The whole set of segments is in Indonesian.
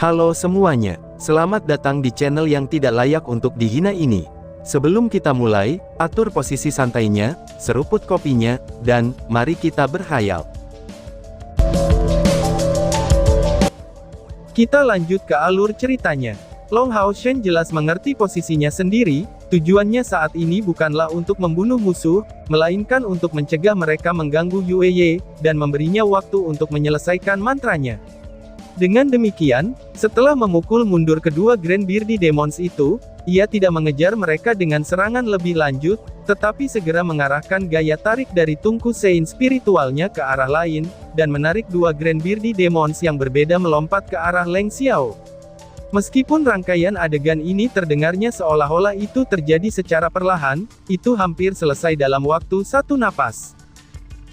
Halo semuanya, selamat datang di channel yang tidak layak untuk dihina ini. Sebelum kita mulai, atur posisi santainya, seruput kopinya, dan mari kita berkhayal. Kita lanjut ke alur ceritanya. Long Hao Shen jelas mengerti posisinya sendiri, tujuannya saat ini bukanlah untuk membunuh musuh, melainkan untuk mencegah mereka mengganggu Yue Ye, dan memberinya waktu untuk menyelesaikan mantranya. Dengan demikian, setelah memukul mundur kedua Grand Bearded Demons itu, ia tidak mengejar mereka dengan serangan lebih lanjut, tetapi segera mengarahkan gaya tarik dari tungku Sein spiritualnya ke arah lain, dan menarik dua Grand Bearded Demons yang berbeda melompat ke arah Leng Xiao. Meskipun rangkaian adegan ini terdengarnya seolah-olah itu terjadi secara perlahan, itu hampir selesai dalam waktu satu napas.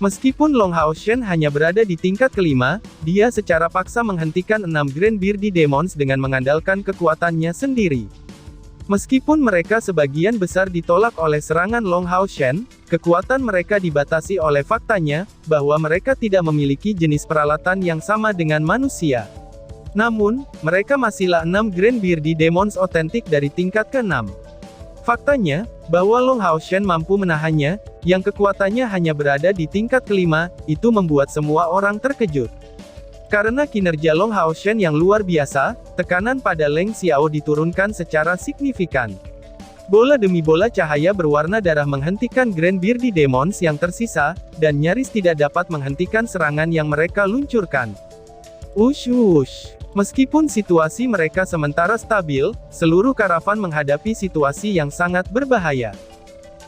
Meskipun Long Hao Shen hanya berada di tingkat kelima, dia secara paksa menghentikan 6 Grand Bearded Demons dengan mengandalkan kekuatannya sendiri. Meskipun mereka sebagian besar ditolak oleh serangan Long Hao Shen, kekuatan mereka dibatasi oleh faktanya, bahwa mereka tidak memiliki jenis peralatan yang sama dengan manusia. Namun, mereka masihlah 6 Grand Bearded Demons otentik dari tingkat ke-6. Faktanya, bahwa Long Hao Shen mampu menahannya, yang kekuatannya hanya berada di tingkat kelima, itu membuat semua orang terkejut. Karena kinerja Long Hao Shen yang luar biasa, tekanan pada Leng Xiao diturunkan secara signifikan. Bola demi bola cahaya berwarna darah menghentikan Grand Bearded Demons yang tersisa, dan nyaris tidak dapat menghentikan serangan yang mereka luncurkan. Wush wush. Meskipun situasi mereka sementara stabil, seluruh karavan menghadapi situasi yang sangat berbahaya.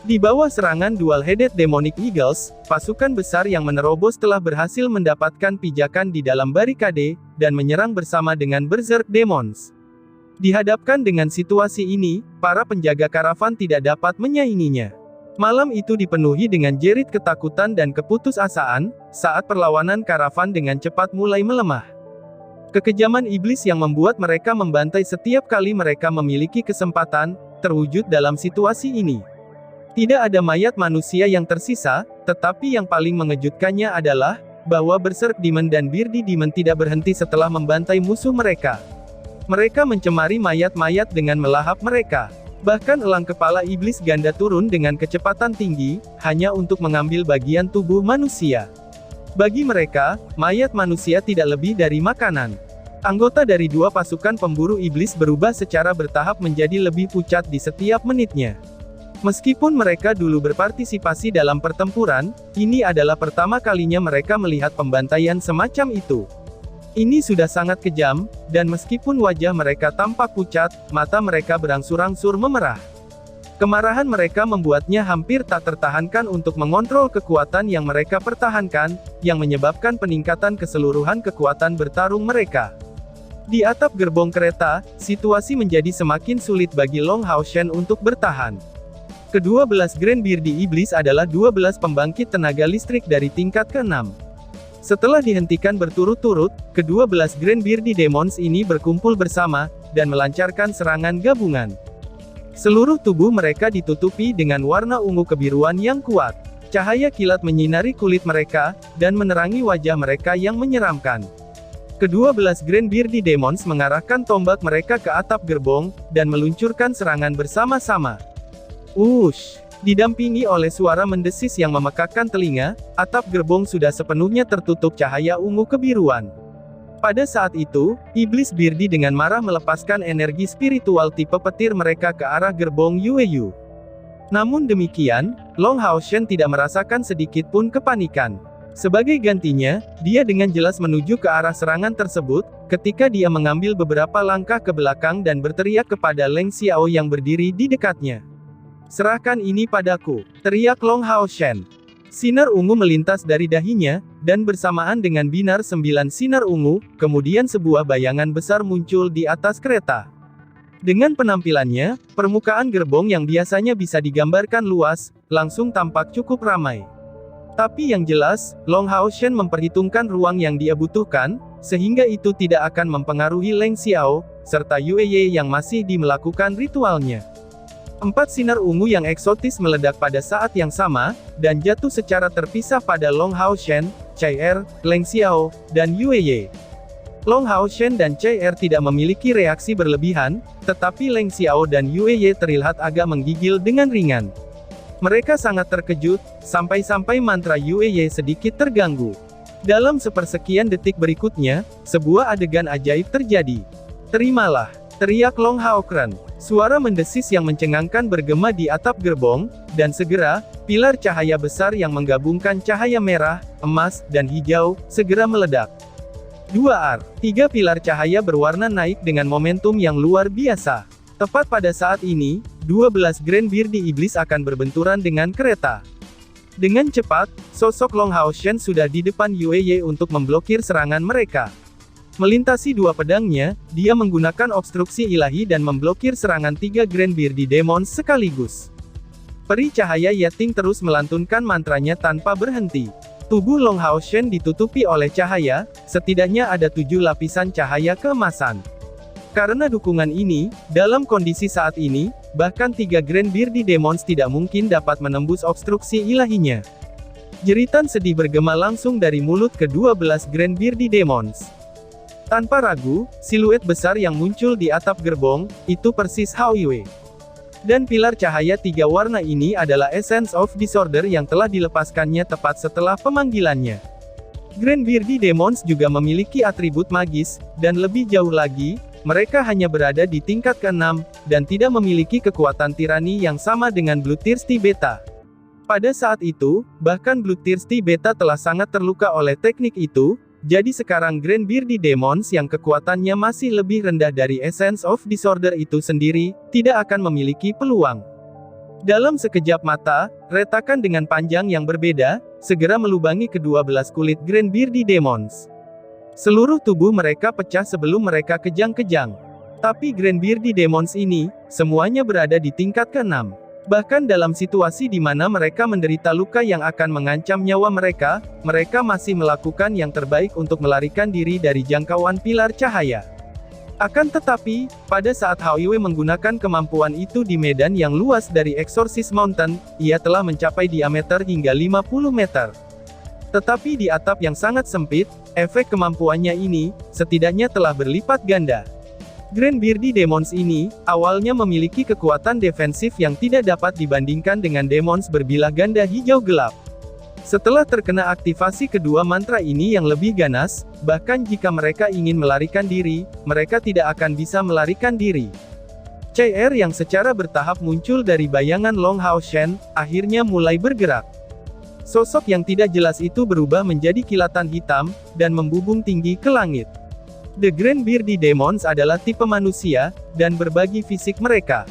Di bawah serangan Dual-Headed Demonic Eagles, pasukan besar yang menerobos telah berhasil mendapatkan pijakan di dalam barikade, dan menyerang bersama dengan Berserk Demons. Dihadapkan dengan situasi ini, para penjaga karavan tidak dapat menyainginya. Malam itu dipenuhi dengan jerit ketakutan dan keputusasaan, saat perlawanan karavan dengan cepat mulai melemah. Kekejaman iblis yang membuat mereka membantai setiap kali mereka memiliki kesempatan, terwujud dalam situasi ini. Tidak ada mayat manusia yang tersisa, tetapi yang paling mengejutkannya adalah, bahwa Berserk Demon dan Bearded Demon tidak berhenti setelah membantai musuh mereka. Mereka mencemari mayat-mayat dengan melahap mereka. Bahkan elang kepala iblis ganda turun dengan kecepatan tinggi, hanya untuk mengambil bagian tubuh manusia. Bagi mereka, mayat manusia tidak lebih dari makanan. Anggota dari dua pasukan pemburu iblis berubah secara bertahap menjadi lebih pucat di setiap menitnya. Meskipun mereka dulu berpartisipasi dalam pertempuran, ini adalah pertama kalinya mereka melihat pembantaian semacam itu. Ini sudah sangat kejam, dan meskipun wajah mereka tampak pucat, mata mereka berangsur-angsur memerah. Kemarahan mereka membuatnya hampir tak tertahankan untuk mengontrol kekuatan yang mereka pertahankan, yang menyebabkan peningkatan keseluruhan kekuatan bertarung mereka. Di atap gerbong kereta, situasi menjadi semakin sulit bagi Long Hao Shen untuk bertahan. Kedua belas Grand Bearded Iblis adalah 12 pembangkit tenaga listrik dari tingkat ke-6. Setelah dihentikan berturut-turut, kedua belas Grand Bearded Demons ini berkumpul bersama, dan melancarkan serangan gabungan. Seluruh tubuh mereka ditutupi dengan warna ungu kebiruan yang kuat. Cahaya kilat menyinari kulit mereka, dan menerangi wajah mereka yang menyeramkan. Kedua belas Grand Bearded Demons mengarahkan tombak mereka ke atap gerbong, dan meluncurkan serangan bersama-sama. Wush! Didampingi oleh suara mendesis yang memekakkan telinga, atap gerbong sudah sepenuhnya tertutup cahaya ungu kebiruan. Pada saat itu, iblis Bearded dengan marah melepaskan energi spiritual tipe petir mereka ke arah gerbong Yueyu. Namun demikian, Long Hao Shen tidak merasakan sedikit pun kepanikan. Sebagai gantinya, dia dengan jelas menuju ke arah serangan tersebut, ketika dia mengambil beberapa langkah ke belakang dan berteriak kepada Leng Xiao yang berdiri di dekatnya. "Serahkan ini padaku," teriak Long Hao Shen. Sinar ungu melintas dari dahinya, dan bersamaan dengan binar 9 sinar ungu, kemudian sebuah bayangan besar muncul di atas kereta. Dengan penampilannya, permukaan gerbong yang biasanya bisa digambarkan luas, langsung tampak cukup ramai. Tapi yang jelas, Long Hao Shen memperhitungkan ruang yang dia butuhkan, sehingga itu tidak akan mempengaruhi Leng Xiao, serta Yue Ye yang masih melakukan ritualnya. 4 sinar ungu yang eksotis meledak pada saat yang sama, dan jatuh secara terpisah pada Long Hao Shen, Chai Er, Leng Xiao, dan Yue Ye. Long Hao Shen dan CR tidak memiliki reaksi berlebihan, tetapi Leng Xiao dan Yue Ye terlihat agak menggigil dengan ringan. Mereka sangat terkejut, sampai-sampai mantra Yue Ye sedikit terganggu. Dalam sepersekian detik berikutnya, sebuah adegan ajaib terjadi. "Terimalah!" teriak Long Hao Kren. Suara mendesis yang mencengangkan bergema di atap gerbong, dan segera, pilar cahaya besar yang menggabungkan cahaya merah, emas, dan hijau, segera meledak. 3 pilar cahaya berwarna naik dengan momentum yang luar biasa. Tepat pada saat ini, 12 Grand Bearded Iblis akan berbenturan dengan kereta. Dengan cepat, sosok Long Hao Shen sudah di depan Yue Ye untuk memblokir serangan mereka. Melintasi 2 pedangnya, dia menggunakan obstruksi ilahi dan memblokir serangan 3 Grand Bearded Demons sekaligus. Peri cahaya Yeting terus melantunkan mantranya tanpa berhenti. Tubuh Long Hao Shen ditutupi oleh cahaya, setidaknya ada 7 lapisan cahaya keemasan. Karena dukungan ini, dalam kondisi saat ini, bahkan 3 Grand Bearded Demons tidak mungkin dapat menembus obstruksi ilahinya. Jeritan sedih bergema langsung dari mulut ke-12 Grand Bearded Demons. Tanpa ragu, siluet besar yang muncul di atap gerbong, itu persis Hao Yue. Dan pilar cahaya 3 warna ini adalah Essence of Disorder yang telah dilepaskannya tepat setelah pemanggilannya. Grand Bearded Demons juga memiliki atribut magis, dan lebih jauh lagi, mereka hanya berada di tingkat ke-6, dan tidak memiliki kekuatan tirani yang sama dengan Bloodthirsty Beta. Pada saat itu, bahkan Bloodthirsty Beta telah sangat terluka oleh teknik itu, jadi sekarang Grand Bearded Demons yang kekuatannya masih lebih rendah dari Essence of Disorder itu sendiri, tidak akan memiliki peluang. Dalam sekejap mata, retakan dengan panjang yang berbeda, segera melubangi ke-12 kulit Grand Bearded Demons. Seluruh tubuh mereka pecah sebelum mereka kejang-kejang. Tapi Grand Bearded Demons ini, semuanya berada di tingkat ke-6. Bahkan dalam situasi di mana mereka menderita luka yang akan mengancam nyawa mereka, mereka masih melakukan yang terbaik untuk melarikan diri dari jangkauan pilar cahaya. Akan tetapi, pada saat Hao Yue menggunakan kemampuan itu di medan yang luas dari Exorcist Mountain, ia telah mencapai diameter hingga 50 meter. Tetapi di atap yang sangat sempit, efek kemampuannya ini, setidaknya telah berlipat ganda. Grand Bearded Demons ini, awalnya memiliki kekuatan defensif yang tidak dapat dibandingkan dengan demons berbilah ganda hijau gelap. Setelah terkena aktivasi kedua mantra ini yang lebih ganas, bahkan jika mereka ingin melarikan diri, mereka tidak akan bisa melarikan diri. CR yang secara bertahap muncul dari bayangan Long Hao Shen, akhirnya mulai bergerak. Sosok yang tidak jelas itu berubah menjadi kilatan hitam, dan membubung tinggi ke langit. The Grand Bearded Demons adalah tipe manusia, dan berbagi fisik mereka.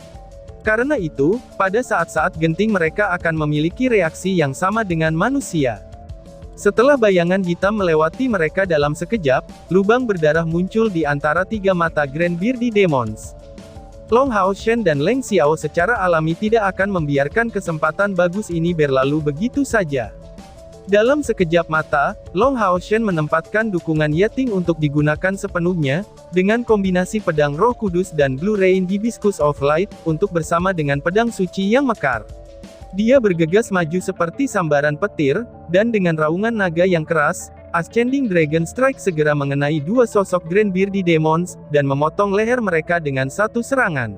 Karena itu, pada saat-saat genting mereka akan memiliki reaksi yang sama dengan manusia. Setelah bayangan hitam melewati mereka dalam sekejap, lubang berdarah muncul di antara 3 mata Grand Bearded Demons. Long Hao Shen dan Leng Xiao secara alami tidak akan membiarkan kesempatan bagus ini berlalu begitu saja. Dalam sekejap mata, Long Hao Shen menempatkan dukungan Yeting untuk digunakan sepenuhnya, dengan kombinasi pedang Roh Kudus dan Blue Rain Hibiscus of Light, untuk bersama dengan pedang suci yang mekar. Dia bergegas maju seperti sambaran petir, dan dengan raungan naga yang keras, Ascending Dragon Strike segera mengenai 2 sosok Grand Bearded Demons, dan memotong leher mereka dengan satu serangan.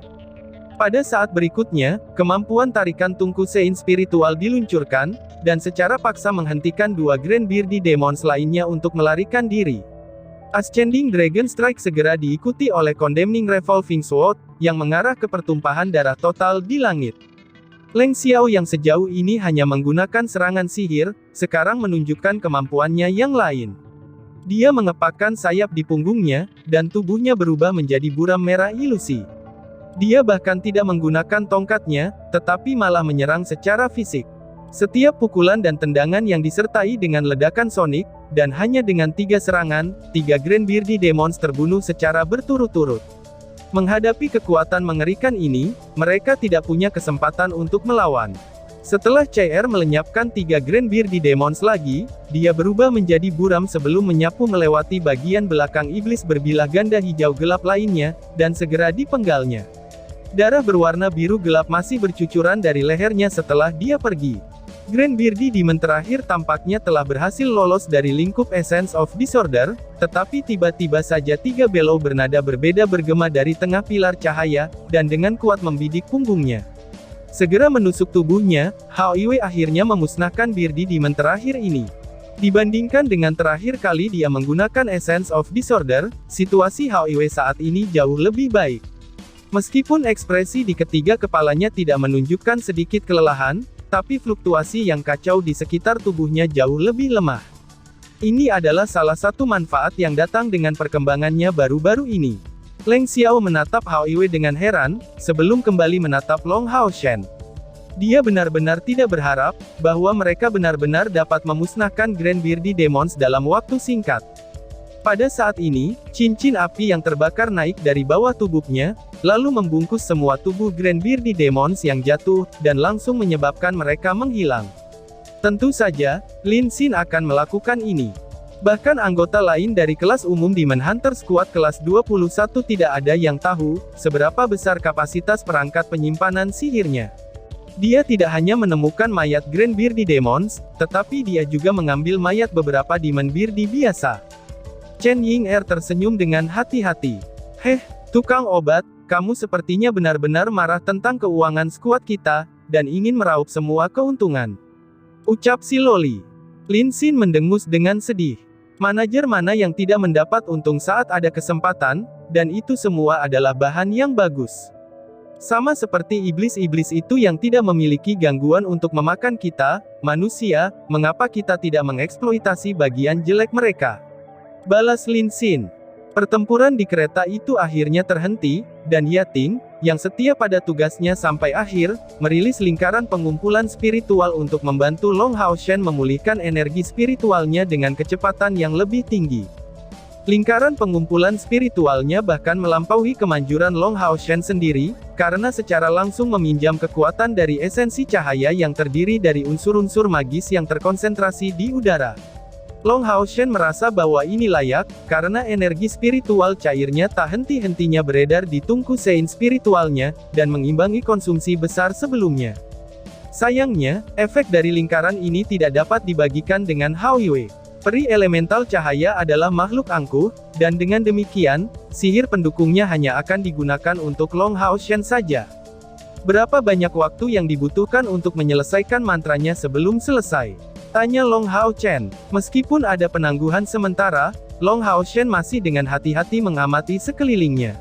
Pada saat berikutnya, kemampuan tarikan tungku Sein spiritual diluncurkan, dan secara paksa menghentikan 2 Grand Bearded Demons lainnya untuk melarikan diri. Ascending Dragon Strike segera diikuti oleh Condemning Revolving Sword, yang mengarah ke pertumpahan darah total di langit. Leng Xiao yang sejauh ini hanya menggunakan serangan sihir, sekarang menunjukkan kemampuannya yang lain. Dia mengepakkan sayap di punggungnya, dan tubuhnya berubah menjadi buram merah ilusi. Dia bahkan tidak menggunakan tongkatnya, tetapi malah menyerang secara fisik. Setiap pukulan dan tendangan yang disertai dengan ledakan sonik, dan hanya dengan 3 serangan, 3 Grand Bearded Demons terbunuh secara berturut-turut. Menghadapi kekuatan mengerikan ini, mereka tidak punya kesempatan untuk melawan. Setelah CR melenyapkan 3 Grand Bearded Demons lagi, dia berubah menjadi buram sebelum menyapu melewati bagian belakang iblis berbilah ganda hijau gelap lainnya, dan segera dipenggalnya. Darah berwarna biru gelap masih bercucuran dari lehernya setelah dia pergi. Grand Beardy Demon terakhir tampaknya telah berhasil lolos dari lingkup Essence of Disorder, tetapi tiba-tiba saja 3 belau bernada berbeda bergema dari tengah pilar cahaya, dan dengan kuat membidik punggungnya. Segera menusuk tubuhnya, Hao Iwei akhirnya memusnahkan Beardy Demon terakhir ini. Dibandingkan dengan terakhir kali dia menggunakan Essence of Disorder, situasi Hao Iwei saat ini jauh lebih baik. Meskipun ekspresi di ketiga kepalanya tidak menunjukkan sedikit kelelahan, tapi fluktuasi yang kacau di sekitar tubuhnya jauh lebih lemah. Ini adalah salah satu manfaat yang datang dengan perkembangannya baru-baru ini. Leng Xiao menatap Hao Iwei dengan heran, sebelum kembali menatap Long Hao Shen. Dia benar-benar tidak berharap, bahwa mereka benar-benar dapat memusnahkan Grand Beardy Demons dalam waktu singkat. Pada saat ini, cincin api yang terbakar naik dari bawah tubuhnya, lalu membungkus semua tubuh Grand Beardy Demons yang jatuh, dan langsung menyebabkan mereka menghilang. Tentu saja, Lin Xin akan melakukan ini. Bahkan anggota lain dari kelas umum Demon Hunter Squad kelas 21 tidak ada yang tahu, seberapa besar kapasitas perangkat penyimpanan sihirnya. Dia tidak hanya menemukan mayat Grand Beardy Demons, tetapi dia juga mengambil mayat beberapa Demon Beardy biasa. Chen Ying-er tersenyum dengan hati-hati. Heh, tukang obat, kamu sepertinya benar-benar marah tentang keuangan skuad kita, dan ingin meraup semua keuntungan. Ucap si Loli. Lin Xin mendengus dengan sedih. Manajer mana yang tidak mendapat untung saat ada kesempatan, dan itu semua adalah bahan yang bagus. Sama seperti iblis-iblis itu yang tidak memiliki gangguan untuk memakan kita, manusia, mengapa kita tidak mengeksploitasi bagian jelek mereka? Balas Lin Xin. Pertempuran di kereta itu akhirnya terhenti, dan Yating, yang setia pada tugasnya sampai akhir, merilis lingkaran pengumpulan spiritual untuk membantu Long Hao Shen memulihkan energi spiritualnya dengan kecepatan yang lebih tinggi. Lingkaran pengumpulan spiritualnya bahkan melampaui kemanjuran Long Hao Shen sendiri, karena secara langsung meminjam kekuatan dari esensi cahaya yang terdiri dari unsur-unsur magis yang terkonsentrasi di udara. Long Hao Shen merasa bahwa ini layak, karena energi spiritual cairnya tak henti-hentinya beredar di tungku sein spiritualnya, dan mengimbangi konsumsi besar sebelumnya. Sayangnya, efek dari lingkaran ini tidak dapat dibagikan dengan Hao Iwei. Peri elemental cahaya adalah makhluk angkuh, dan dengan demikian, sihir pendukungnya hanya akan digunakan untuk Long Hao Shen saja. Berapa banyak waktu yang dibutuhkan untuk menyelesaikan mantranya sebelum selesai? Tanya Long Hao Chen. Meskipun ada penangguhan sementara, Long Hao Shen masih dengan hati-hati mengamati sekelilingnya.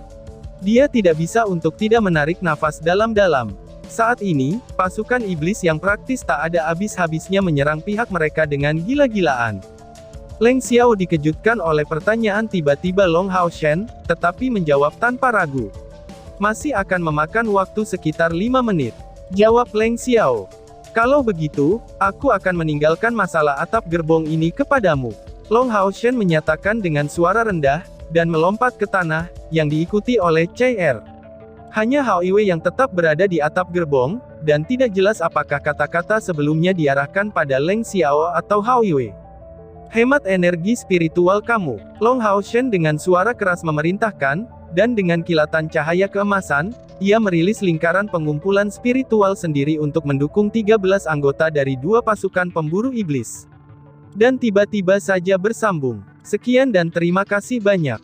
Dia tidak bisa untuk tidak menarik nafas dalam-dalam. Saat ini, pasukan iblis yang praktis tak ada habis-habisnya menyerang pihak mereka dengan gila-gilaan. Leng Xiao dikejutkan oleh pertanyaan tiba-tiba Long Hao Shen, tetapi menjawab tanpa ragu. Masih akan memakan waktu sekitar 5 menit. Jawab Leng Xiao. Kalau begitu, aku akan meninggalkan masalah atap gerbong ini kepadamu. Long Hao Shen menyatakan dengan suara rendah, dan melompat ke tanah, yang diikuti oleh CR. Hanya Hao Iwei yang tetap berada di atap gerbong, dan tidak jelas apakah kata-kata sebelumnya diarahkan pada Leng Xiao atau Hao Iwei. Hemat energi spiritual kamu. Long Hao Shen dengan suara keras memerintahkan, dan dengan kilatan cahaya keemasan, ia merilis lingkaran pengumpulan spiritual sendiri untuk mendukung 13 anggota dari 2 pasukan pemburu iblis. Dan tiba-tiba saja bersambung. Sekian dan terima kasih banyak.